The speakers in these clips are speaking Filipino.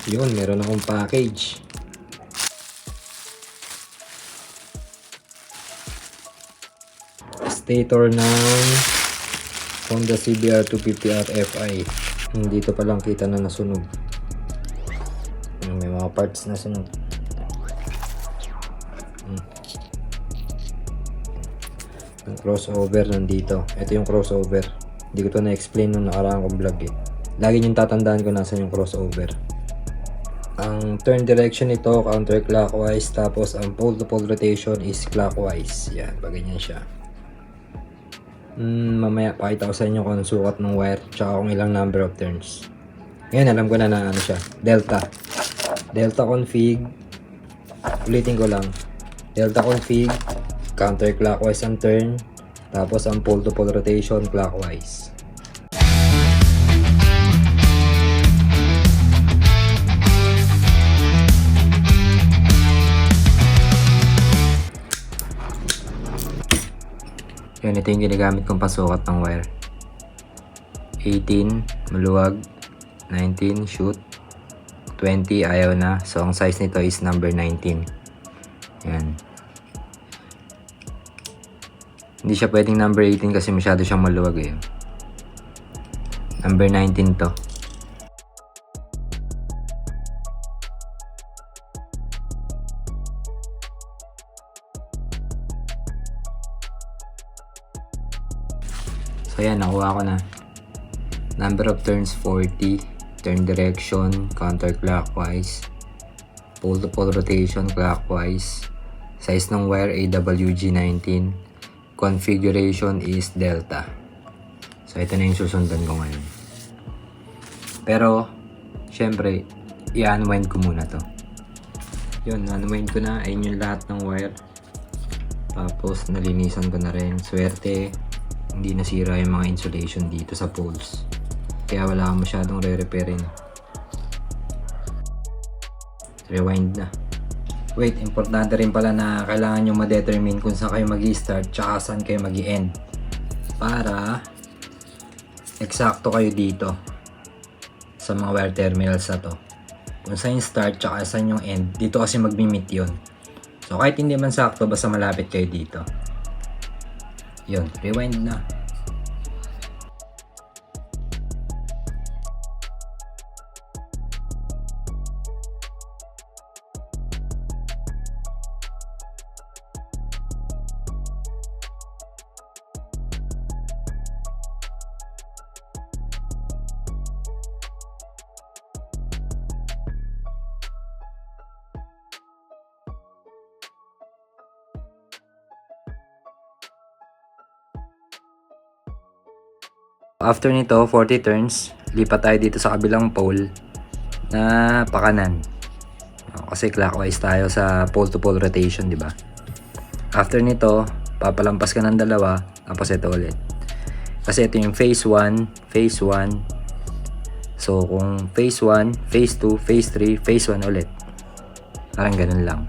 Yun, meron akong package. Stator ng Honda CBR 250R Fi. Dito pa lang kita na nasunog. May mga parts na sunog. Yung crossover nandito. Ito yung crossover. Hindi ko to na-explain nung nakaraang kong vlog eh. Lagi yung tatandaan ko nasan yung crossover. Ang turn direction nito counterclockwise, tapos ang pole to pole rotation is clockwise. Yan, pag ganyan siya. Mamaya pakita ko sa inyo kung anong sukat ng wire tsaka kung ilang number of turns. Ngayon alam ko na ano siya, delta config. Ulitin ko lang, delta config, counterclockwise ang turn, tapos ang pole to pole rotation clockwise. Yan, ito yung ginagamit kong pasukat ng wire. 18 maluwag, 19 shoot, 20 ayaw na. So ang size nito is number 19. Yan. Hindi siya pwedeng number 18 kasi masyado siyang maluwag eh. Number 19 to. So yan, nakuha ko na. Number of turns 40, turn direction counterclockwise, pole to pole rotation clockwise, size ng wire AWG19, configuration is delta. So ito na yung susundan ko ngayon. Pero syempre i-unwind ko muna to. Yun, unwind ko na. Ayun yung lahat ng wire. Tapos nalinisan ko na rin. Swerte hindi nasira yung mga insulation dito sa poles, kaya wala kang masyadong re-repairin. Rewind na. Wait, importante rin pala na kailangan nyo ma-determine kung saan kayo mag-i-start tsaka saan kayo mag-i-end para eksakto kayo dito sa mga wire terminals na to. Kung saan yung start tsaka saan yung end, dito kasi mag-meet yun. So kahit hindi man sakto, basta malapit kayo dito. Yun, rewind na. After nito, 40 turns, lipat tayo dito sa kabilang pole na pakanan. Kasi clockwise tayo sa pole to pole rotation, di ba? After nito, papalampas ka ng dalawa, tapos ito ulit. Kasi ito yung phase 1, phase 1. So kung phase 1, phase 2, phase 3, phase 1 ulit. Parang ganun lang.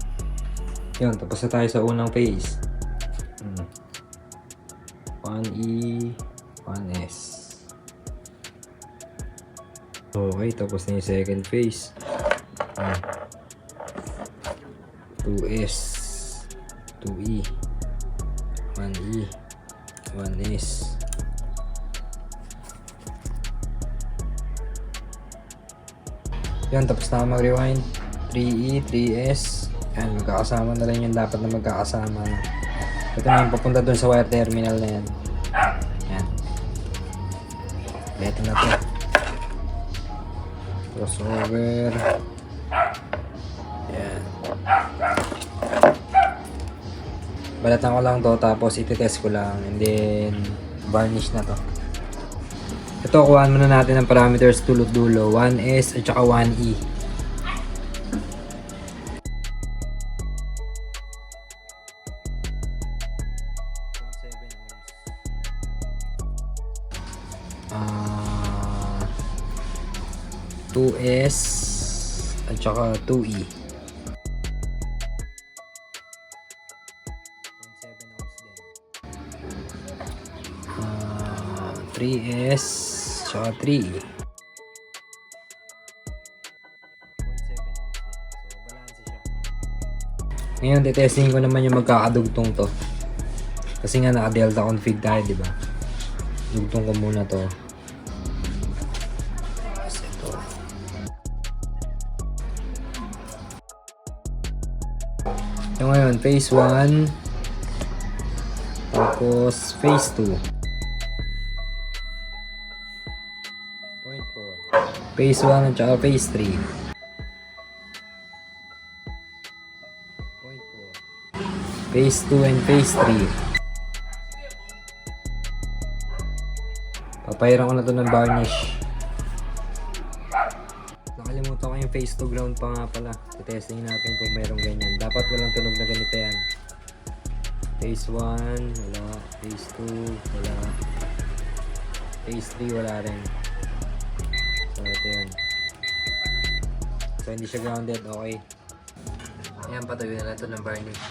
Yun, tapos na tayo sa unang phase. 1E, 1S. Okay, tapos na yung second phase. 2S, 2E, 1E, 1S. Yan, tapos na mag-rewind. 3E, 3S. Yan, magkakasama na lang yung dapat na magkakasama. Ito na yung papunta dun sa wire terminal na yan. Yan. Ito na to. Crossover. Yan. Balatan ko lang to, tapos iti-test ko lang, and then varnish na to. Ito, kuhaan muna natin ang parameters tulot-dulo, 1S at saka 1E. Uh, 2S at saka 2E. 3S saka 3E. Ngayon, testing ko naman yung magkakadugtong to. Kasi nga naka-delta config tayo, di ba? Dugtong ko muna to. Tapos ito. So ngayon, phase 1. Tapos phase 2. Point 4. Phase 1 at saka phase 3. Point 4. Phase 2 and phase 3. Papahiran ko na to ng varnish. Nakalimutan ko yung phase 2 ground pa nga pala. I-testing natin kung mayroong ganyan. Dapat walang tunog na ganito yan. Phase 1, wala. Phase 2, wala. Phase 3, wala rin. So, ito yun. So, hindi siya grounded. Okay. Ayan, patayo na lang ito ng varnish.